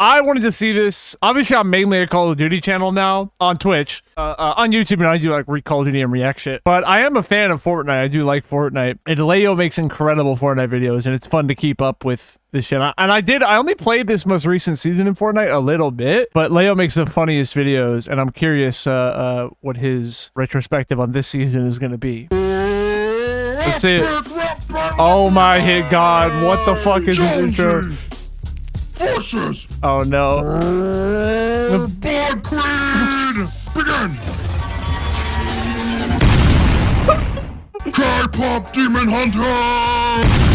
I wanted to see this. Obviously, I'm mainly a Call of Duty channel now on Twitch. On YouTube, and I do like Call of Duty and react shit. But I am a fan of Fortnite. I do like Fortnite. And Leo makes incredible Fortnite videos, and it's fun to keep up with this shit. I only played this most recent season in Fortnite a little bit, but Leo makes the funniest videos, and I'm curious what his retrospective on this season is going to be. Let's see it. Oh my God, what the fuck is this intro? Forces! Oh no. Born Queen! Begin! K-pop Demon Hunter!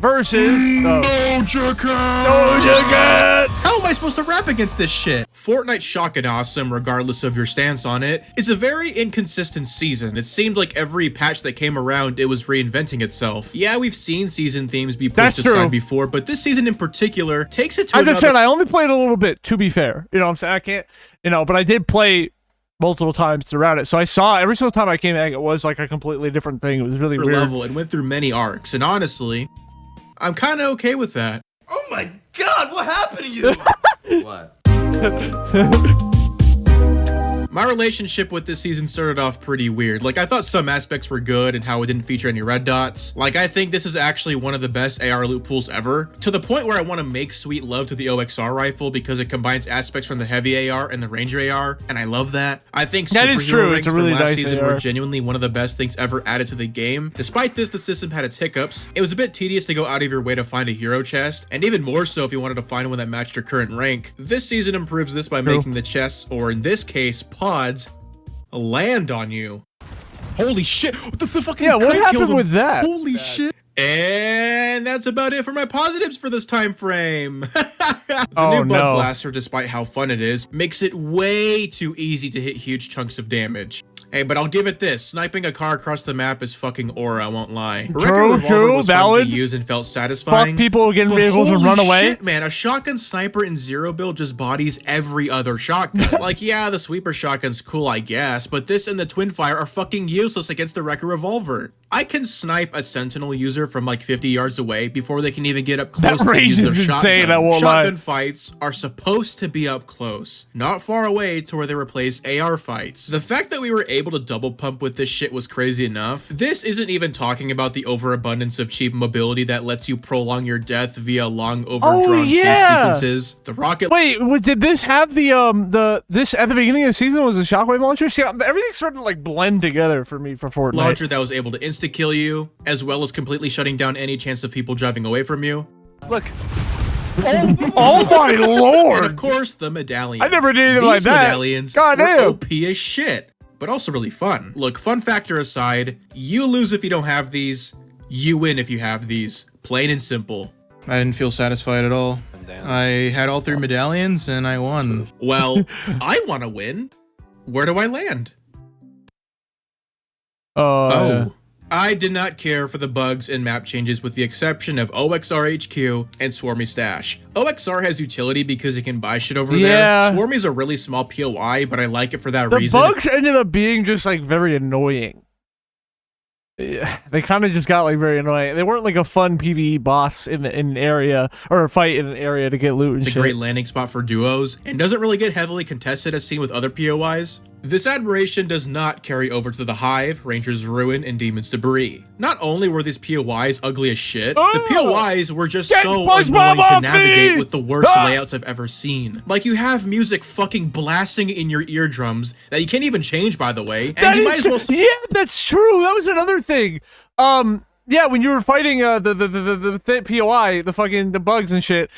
Versus Doja Cat. How am I supposed to rap against this shit? Fortnite Ch6 S4, regardless of your stance on it, is a very inconsistent season. It seemed like every patch that came around, it was reinventing itself. Yeah, we've seen season themes be pushed aside before, but this season in particular takes it to As I said, I only played a little bit, to be fair. You know what I'm saying? I can't, but I did play multiple times throughout it. So I saw every single time I came back, it was like a completely different thing. It was really weird. Level and went through many arcs, and honestly, I'm kind of okay with that. Oh my God, what happened to you? What? My relationship with this season started off pretty weird. Like, I thought some aspects were good and how it didn't feature any red dots. Like, I think this is actually one of the best AR loot pools ever, to the point where I want to make sweet love to the OXR rifle because it combines aspects from the heavy AR and the Ranger AR, and I love that. I think that is true. It's a really from last nice season AR. were genuinely one of the best things ever added to the game. Despite this, the system had its hiccups. It was a bit tedious to go out of your way to find a hero chest, and even more so if you wanted to find one that matched your current rank. This season improves this by making the chests, or in this case, pods, land on you. Holy shit! What the fucking what happened with that? Holy shit! And that's about it for my positives for this time frame. The new Bug Blaster, despite how fun it is, makes it way too easy to hit huge chunks of damage. Hey, but I'll give it this. Sniping a car across the map is fucking aura, I won't lie. True, was valid. Fun to use and felt satisfying. Fuck people getting vehicles and run away. Shit, man, a shotgun sniper in zero build just bodies every other shotgun. Like, yeah, the sweeper shotgun's cool, I guess, but this and the twin fire are fucking useless against the Wrecker revolver. I can snipe a sentinel user from like 50 yards away before they can even get up close to use their shotgun. I won't Shotgun lie. fights are supposed to be up close, not far away to where they replace AR fights. The fact that we were able to double pump with this shit was crazy enough. This isn't even talking about the overabundance of cheap mobility that lets you prolong your death via long overdrawn chase sequences. The rocket. Wait, did this have this at the beginning of the season was a shockwave launcher? See, everything started to like blend together for me for Fortnite. Launcher that was able to insta-kill you, as well as completely shutting down any chance of people driving away from you. Look. Oh my lord! And of course, the medallions. I never did anything like that. Medallions God were damn. OP as shit, but also really fun. Look, fun factor aside, you lose if you don't have these, you win if you have these. Plain and simple. I didn't feel satisfied at all. I had all 3 medallions and I won. Well, I want to win. Where do I land? Oh. I did not care for the bugs and map changes with the exception of OXR HQ and Swarmy Stash. OXR has utility because it can buy shit over there. Swarmy's a really small POI, but I like it for that reason. The bugs ended up being just like very annoying. Yeah, they kind of just got like very annoying. They weren't like a fun PvE boss in an area or a fight in an area to get loot and shit. It's a great landing spot for duos and doesn't really get heavily contested as seen with other POIs. This admiration does not carry over to the Hive, Ranger's Ruin, and Demon's Debris. Not only were these POIs ugly as shit, the POIs were just so annoying to navigate with the worst layouts I've ever seen. Like, you have music fucking blasting in your eardrums that you can't even change, by the way, and you might as well... Yeah, that's true. That was another thing. Yeah, when you were fighting the POI, the bugs and shit,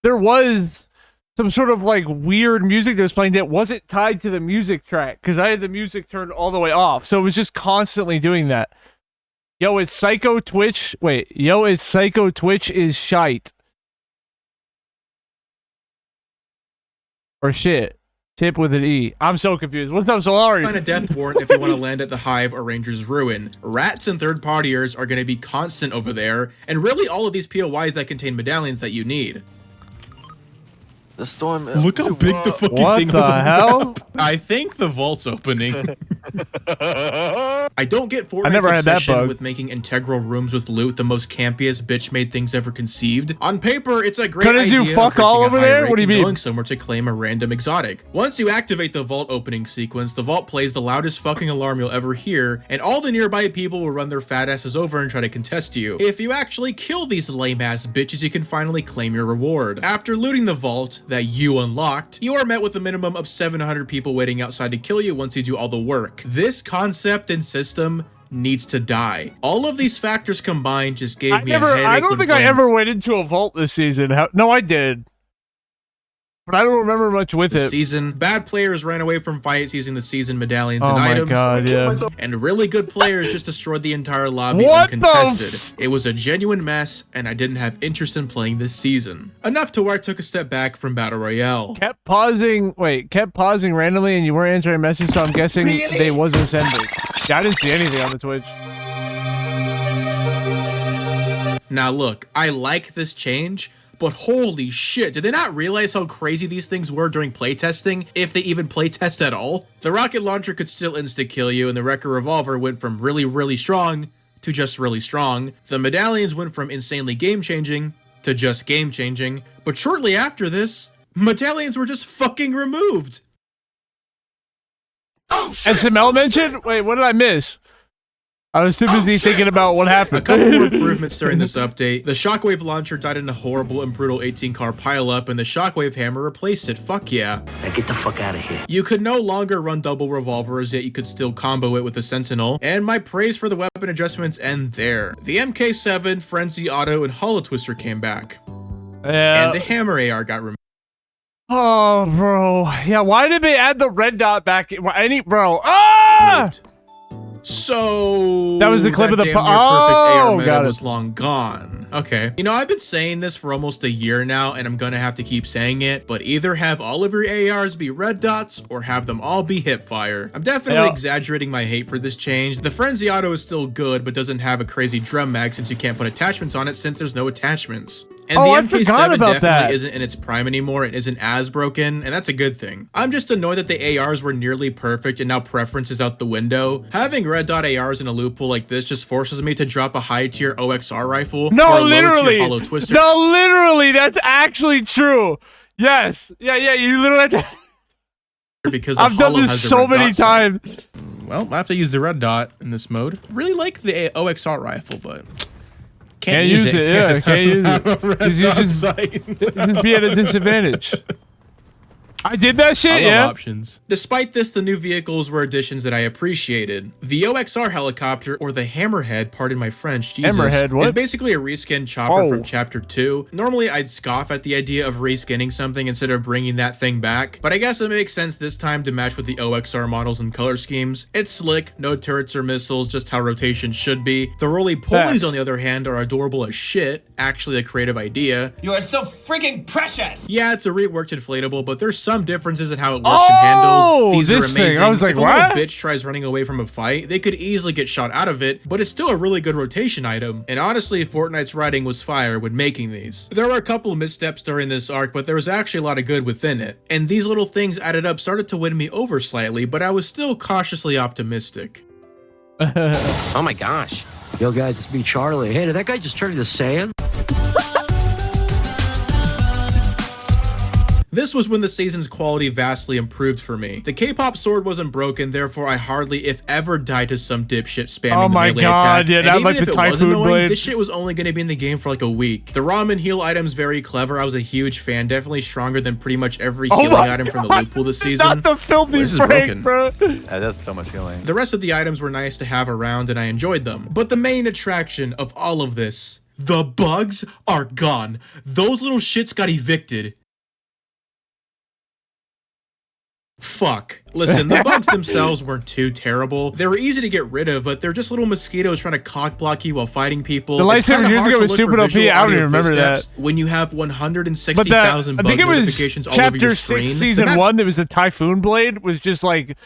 there was some sort of like weird music that was playing that wasn't tied to the music track because I had the music turned all the way off, so it was just constantly doing that. Yo, it's Psycho Twitch. Wait, yo, it's Psycho Twitch is shite. Or shit. Chip with an E. I'm so confused. What's up, Solari? Find a death warrant if you want to land at the Hive or Ranger's Ruin. Rats and third-partiers are going to be constant over there, and really all of these POIs that contain medallions that you need. The storm. Look how big the fucking what thing the was on the hell? map. I think the vault's opening. I don't get Fortnite's never had that obsession bug. with making integral rooms with loot the most campiest bitch-made things ever conceived. On paper, it's a great Couldn't idea you fuck of all reaching a over high there? rank What do you and mean? going somewhere to claim a random exotic. Once you activate the vault opening sequence, the vault plays the loudest fucking alarm you'll ever hear, and all the nearby people will run their fat asses over and try to contest you. If you actually kill these lame-ass bitches, you can finally claim your reward. After looting the vault that you unlocked, you are met with a minimum of 700 people waiting outside to kill you once you do all the work. This concept and system needs to die. All of these factors combined just gave me a headache. I don't when think I playing- ever went into a vault this season. No, I did. But I don't remember much with this it. season. Bad players ran away from fights using the season medallions Oh and my items. God, yeah. And really good players just destroyed the entire lobby What the uncontested. It was a genuine mess, and I didn't have interest in playing this season. Enough to where I took a step back from Battle Royale. Kept pausing randomly and you weren't answering messages, so I'm guessing they wasn't sending. Yeah, I didn't see anything on the Twitch. Now look, I like this change, but holy shit, did they not realize how crazy these things were during playtesting, if they even playtest at all? The rocket launcher could still insta-kill you, and the Wrecker revolver went from really, really strong to just really strong. The medallions went from insanely game-changing to just game-changing, but shortly after this, medallions were just fucking removed. SML mentioned? Wait, what did I miss? I was too busy thinking about what happened. A couple more improvements during this update. The Shockwave launcher died in a horrible and brutal 18-car pileup, and the Shockwave hammer replaced it. Fuck yeah. Now get the fuck out of here. You could no longer run double revolvers, yet you could still combo it with the Sentinel, and my praise for the weapon adjustments end there. The MK7, Frenzy Auto, and Hollow Twister came back, Yeah. and the Hammer AR got removed. Oh, bro. Yeah, why did they add the red dot back? Bro. Ah! So That was the clip of the damn near perfect oh, AR meta got it. was long gone. Okay. You know, I've been saying this for almost a year now, and I'm gonna have to keep saying it, but either have all of your ARs be red dots or have them all be hip fire. I'm definitely exaggerating my hate for this change. The Frenzy Auto is still good, but doesn't have a crazy drum mag since you can't put attachments on it since there's no attachments. And Oh, I the forgot MK7 about definitely that. isn't in its prime anymore. It isn't as broken, and that's a good thing. I'm just annoyed that the ARs were nearly perfect and now preference is out the window. Having red dot ARs in a loophole like this just forces me to drop a high tier OXR rifle for No, a low tier literally. Hollow Twister. No, literally. That's actually true. Yes. Yeah, you literally have to. Because the I've done Hollow this has the so red many dot sight. times. Well, I have to use the red dot in this mode. Really like the OXR rifle, but Can't use it. Yeah, can't use it. Because you just be at a disadvantage. I did that shit, I love yeah. options. Despite this, the new vehicles were additions that I appreciated. The OXR helicopter, or the Hammerhead, pardon my French, Jesus, Hammerhead, what? is basically a reskin chopper Oh. from Chapter 2. Normally, I'd scoff at the idea of reskinning something instead of bringing that thing back, but I guess it makes sense this time to match with the OXR models and color schemes. It's slick, no turrets or missiles, just how rotation should be. The roly-polies, Facts. on the other hand, are adorable as shit, actually a creative idea. You are so freaking precious! Yeah, it's a reworked inflatable, but there's some differences in how it works Oh, and handles. These are this thing. amazing. I was like, if a little what? bitch tries running away from a fight, they could easily get shot out of it, but it's still a really good rotation item. And honestly, Fortnite's writing was fire when making these. There were a couple of missteps during this arc, but there was actually a lot of good within it. And these little things added up started to win me over slightly, but I was still cautiously optimistic. Oh my gosh. Yo guys, it's me, Charlie. Hey, did that guy just turn into sand? This was when the season's quality vastly improved for me. The K-pop sword wasn't broken, therefore I hardly, if ever, died to some dipshit spamming Oh my the melee God, attack. yeah, And not even like if the it was Typhoon annoying, Blade. this shit was only going to be in the game for like a week. The ramen heal item's very clever. I was a huge fan, definitely stronger than pretty much every Oh healing my item from the God, loot pool this season. Not the filthy This is Frank, broken. bro. Yeah, that's so much healing. The rest of the items were nice to have around and I enjoyed them. But the main attraction of all of this, the bugs are gone. Those little shits got evicted. Fuck. Listen, the bugs themselves weren't too terrible. They were easy to get rid of, but they're just little mosquitoes trying to cock block you while fighting people. The It's kinda lightsaber years hard ago to was look super for OP. visual I don't audio even remember footsteps that. when you have But 160,000 I bug think it was notifications all over Chapter your 6 screen. Season The map 1. There was the Typhoon Blade. Was just like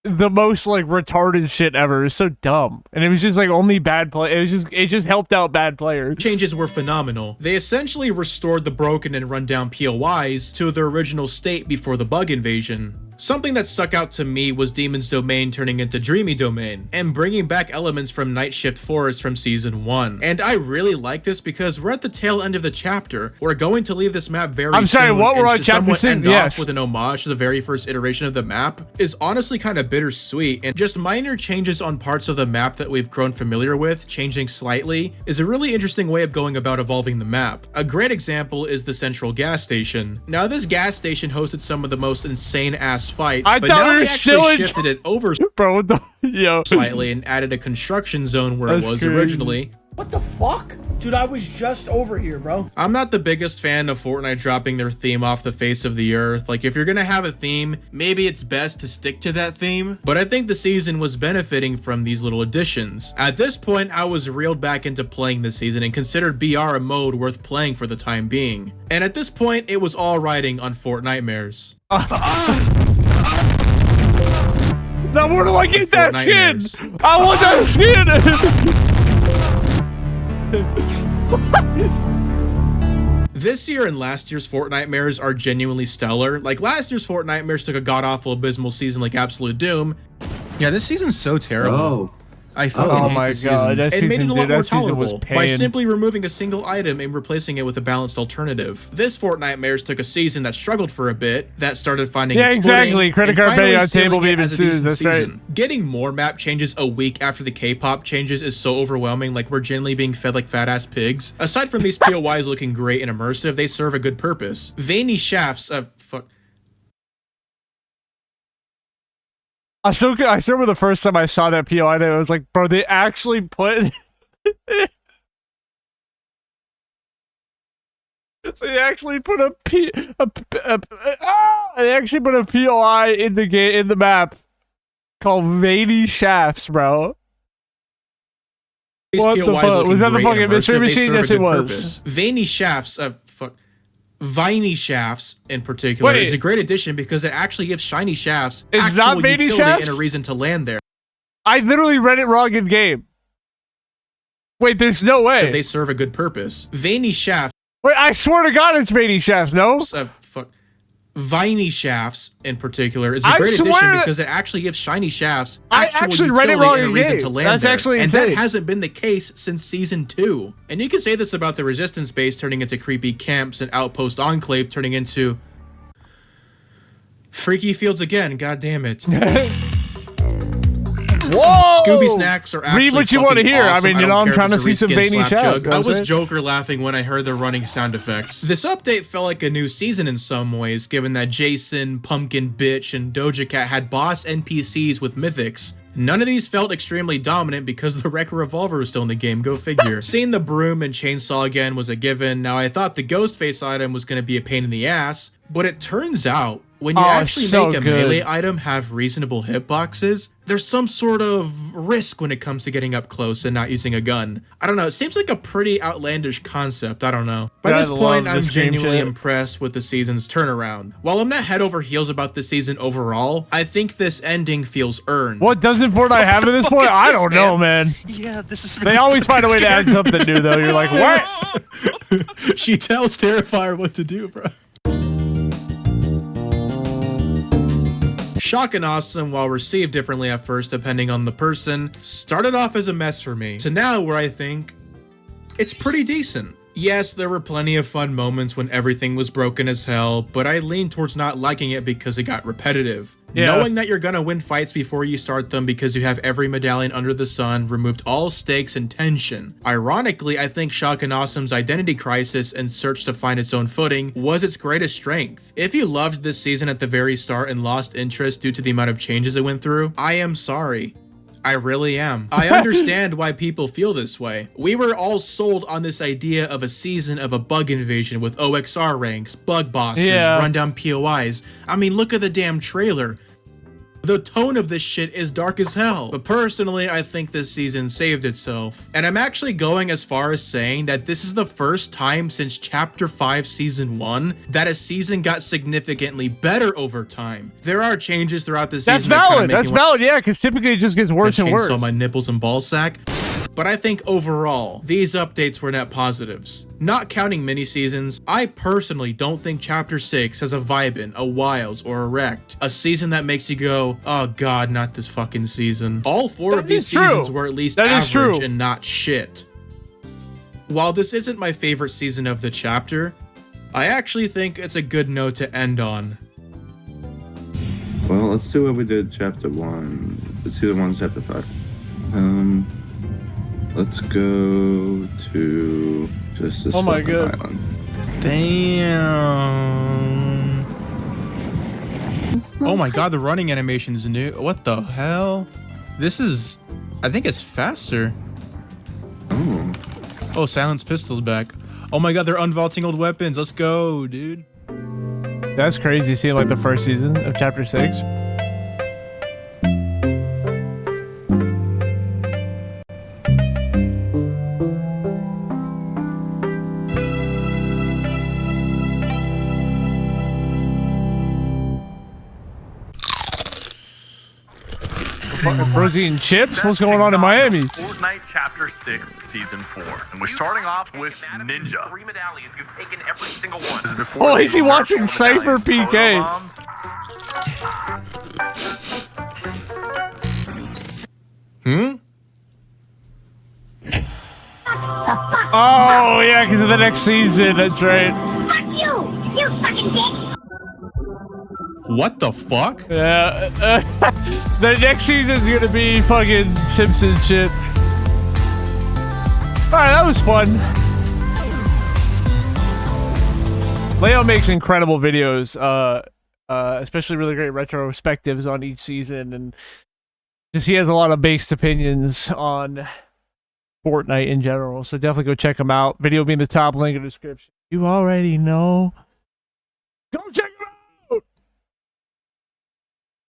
the most like retarded shit ever. It was so dumb, and it was just like only bad play. It just helped out bad players. changes were phenomenal. They essentially restored the broken and rundown POIs to their original state before the bug invasion. Something that stuck out to me was Demon's Domain turning into Dreamy Domain, and bringing back elements from Night Shift Forest from Season 1. And I really like this because we're at the tail end of the chapter. We're going to leave this map very soon, what we're and on to chapter somewhat 6? end Yes. off with an homage to the very first iteration of the map is honestly kind of bittersweet, and just minor changes on parts of the map that we've grown familiar with, changing slightly, is a really interesting way of going about evolving the map. A great example is the central gas station. Now this gas station hosted some of the most insane ass fights, but now they actually shifted it over Bro, what the yo slightly and added a construction zone where it was crazy. originally. What the fuck? Dude, I was just over here, bro. I'm not the biggest fan of Fortnite dropping their theme off the face of the earth. Like, if you're gonna have a theme, maybe it's best to stick to that theme. But I think the season was benefiting from these little additions. At this point, I was reeled back into playing this season and considered BR a mode worth playing for the time being. And at this point, it was all riding on Fortnitemares. Now where do I get that skin? Fortnitemares. I want that skin! This year and last year's Fortnitemares are genuinely stellar. Like, last year's Fortnitemares took a god-awful abysmal season like Absolute Doom. Yeah, this season's so terrible. Oh. I fucking Oh hate my this god, season. that It season, made it a lot dude, more that season was tolerable by pain. simply removing a single item and replacing it with a balanced alternative. This Fortnitemares took a season that struggled for a bit, that started finding its exactly. footing, Credit and card finally pay on sealing table it even as a soon, decent that's right. season. Getting more map changes a week after the K-pop changes is so overwhelming, like we're generally being fed like fat-ass pigs. Aside from these POIs looking great and immersive, they serve a good purpose. Veiny shafts of I still remember the first time I saw that POI, I was like, bro, they actually put they actually put a POI in the game, in the map called Veiny Shafts, bro. these What the POIs fuck? looking Was that the great and fucking mystery immersive, they machine? serve a Yes, it good was. purpose. Veiny shafts of Viney shafts in particular Wait. is a great addition because it actually gives shiny shafts It's actual not veiny utility shafts? and a reason to land there. I literally read it wrong in game. Wait, there's no way. They serve a good purpose. Veiny shafts Wait, I swear to God, it's Veiny Shafts, no? of Viney shafts in particular is a I great swear addition that- because it actually gives shiny shafts I actual actually read it utility wrong and a in reason game. to land That's there. actually and insane. that hasn't been the case since season 2. And you can say this about the resistance base turning into creepy camps and outpost enclave turning into freaky fields again. God damn it. Whoa! Scooby snacks are actually Read what you want to fucking hear. awesome. I mean, you don't know, I'm care if trying to it's a see some reskin Veiny slap Shafts. jug. You know I what I'm was saying? Joker laughing when I heard the running sound effects. This update felt like a new season in some ways, given that Jason, Pumpkin Bitch, and Doja Cat had boss NPCs with mythics. None of these felt extremely dominant because the Wrecker Revolver was still in the game, go figure. Seeing the broom and chainsaw again was a given. Now I thought the Ghostface item was going to be a pain in the ass, but it turns out when you actually so make a good. melee item have reasonable hitboxes, there's some sort of risk when it comes to getting up close and not using a gun. I don't know, it seems like a pretty outlandish concept, I don't know. By Yeah, this I point, love I'm this game genuinely shit. impressed with the season's turnaround. While I'm not head over heels about this season overall, I think this ending feels earned. What doesn't Fortnite have at this point? I don't know, man. Yeah, this is. They always find a way to add something new, though. You're like, what? She tells Terrifier what to do, bro. Shock and Awesome, while received differently at first depending on the person, started off as a mess for me, to now where I think it's pretty decent. Yes, there were plenty of fun moments when everything was broken as hell, but I leaned towards not liking it because it got repetitive. Yeah. Knowing that you're gonna win fights before you start them because you have every medallion under the sun removed all stakes and tension. Ironically, I think Shock and Awesome's identity crisis and search to find its own footing was its greatest strength. If you loved this season at the very start and lost interest due to the amount of changes it went through, I am sorry. I really am. I understand why people feel this way. We were all sold on this idea of a season of a bug invasion with OXR ranks, bug bosses, Yeah. rundown POIs. I mean, look at the damn trailer. The tone of this shit is dark as hell. But personally, I think this season saved itself. And I'm actually going as far as saying that this is the first time since Chapter 5 Season 1 that a season got significantly better over time. There are changes throughout the season. That's that kinda valid. make That's me want valid, yeah, because typically it just gets worse to and worse. chainsaw my nipples and ball sack. but I think overall, these updates were net positives. Not counting mini-seasons, I personally don't think Chapter 6 has a Vibin, a Wilds, or a Wrecked, a season that makes you go, oh god, not this fucking season. All four of these seasons were at least average and not shit. While this isn't my favorite season of the chapter, I actually think it's a good note to end on. Well, let's do what we did Chapter 1. Let's do the one Chapter 5. Let's go to just this island. Damn. Oh my god, the running animation is new. What the hell? This is... I think it's faster. Oh. Oh, Silence Pistol's back. Oh my god, they're unvaulting old weapons. Let's go, dude. That's crazy seeing like the first season of Chapter 6. Rosie and Chips? What's going on in Miami? Fortnite Chapter 6 Season 4. And we're starting off with Ninja. 3 medallions. You've taken every single one. Oh, is he watching Cypher PK? Oh, yeah, because of the next season. That's right. Fuck you! You fucking dick! What the fuck? Yeah. The next season is going to be fucking Simpsons shit. Alright, that was fun. Leo makes incredible videos, especially really great retrospectives on each season, and just he has a lot of based opinions on Fortnite in general, so definitely go check him out. Video will be in the top link in the description. You already know. Go check